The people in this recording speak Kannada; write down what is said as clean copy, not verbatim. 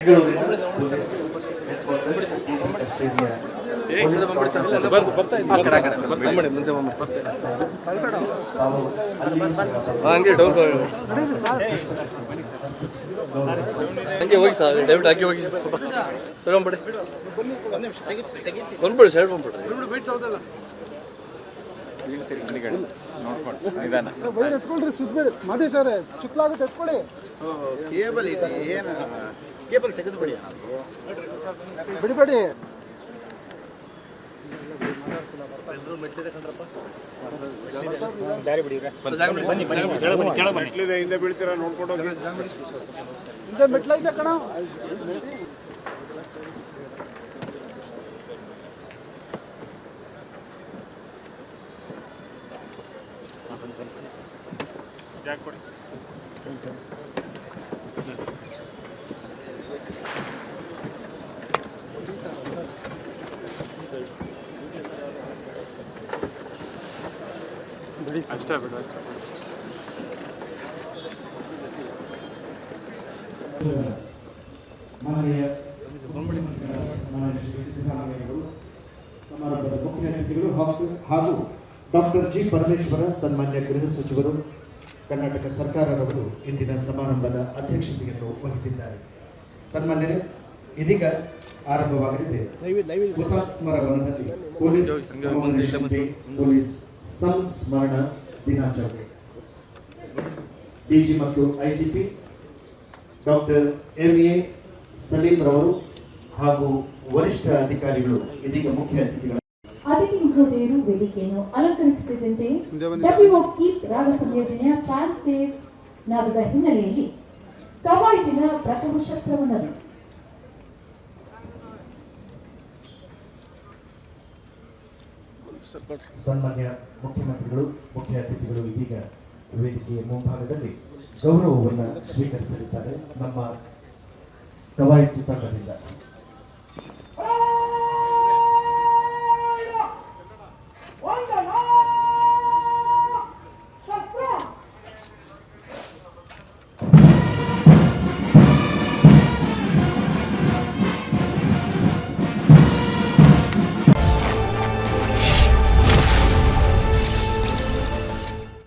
ಬೆಂಗಳೂರಿನ ಪೊಲೀಸ್ ಹೆಡ್ ಕ್ವಾರ್ಟರ್ಸ್ ಹಂಗೆ ಹೋಗಿ ಸರ್ ದಯವಿಟ್ಟು ಹಾಕಿ ಹೋಗಿ ಸ್ವಲ್ಪ ಸೈಡ್ ಬಂದ್ಬಿಡಿ ಬಂದ್ಬಿಡಿ ಸೈಡ್ ಬಂದ್ಬಿಡ್ರಿ ಎತ್ಕೊಳ್ರಿ ಸುದ್ಬೇಡಿ ಮಾದೇಶ್ ಅವರೇ ಚುಕ್ಲಾಗುತ್ತೆ ಎತ್ಕೊಳ್ಳಿ. ಕೇಬಲ್ ಇದೆ ಏನು ಕೇಬಲ್ ತೆಗೆದು ಬಿಡಿ ಬಿಡಿಬೇಡಿ. ಹಿಂದೆ ಬೀಳ್ತೀರಾ ನೋಡ್ಕೊಂಡು ಹೋಗಿ. ಹಿಂದೆ ಮೆಟ್ಲೈತೆ ಕಣ. ಅಷ್ಟೇ ಬಿಡ. ಮಾನನೀಯ ಸಮಾರಂಭದ ಮುಖ್ಯ ಅತಿಥಿಗಳು ಹಾಗೂ ಡಾಕ್ಟರ್ ಜಿ ಪರಮೇಶ್ವರ ಸನ್ಮಾನ್ಯ ಗೃಹ ಸಚಿವರು ಕರ್ನಾಟಕ ಸರ್ಕಾರದವರು ಇಂದಿನ ಸಮಾರಂಭದ ಅಧ್ಯಕ್ಷತೆಯನ್ನು ವಹಿಸಿದ್ದಾರೆ. ಸನ್ಮಾನ್ಯರೇ, ಇದೀಗ ಆರಂಭವಾಗಲಿದೆ ಹುತಾತ್ಮರ ವನದಲ್ಲಿ ಪೊಲೀಸ್ ಸಂಸ್ಮರಣ ದಿನಾಚರಣೆ. ಡಿಜಿ ಮತ್ತು ಐಜಿಪಿ ಡಾಕ್ಟರ್ ಎಂ.ಎ. ಸಲೀಂ ರವರು ಹಾಗೂ ವರಿಷ್ಠ ಅಧಿಕಾರಿಗಳು ಇದೀಗ ಮುಖ್ಯ ಅತಿಥಿಗಳು. ಅತಿಥಿ ಮಹೋದಯರು ವೇದಿಕೆಯನ್ನು ಅಲಂಕರಿಸುತ್ತಿದ್ದಂತೆ ಡಬ್ಲ್ಯೂಒ ರಾಗ ಸಂಯೋಜನೆಯ ಫ್ಯಾನ್ ಫೇರ್ ನಾದದ ಹಿನ್ನೆಲೆಯಲ್ಲಿ ಕವಾಯತಿನ ಪ್ರಥಮ ಶಸ್ತ್ರವನ್ನು ಸನ್ಮಾನ್ಯ ಮುಖ್ಯಮಂತ್ರಿಗಳು ಮುಖ್ಯ ಅತಿಥಿಗಳು ಇದೀಗ ವೇದಿಕೆಯ ಮುಂಭಾಗದಲ್ಲಿ ಗೌರವವನ್ನು ಸ್ವೀಕರಿಸಲಿದ್ದಾರೆ. ನಮ್ಮ ಕವಾಯತು ತಂಡದಿಂದ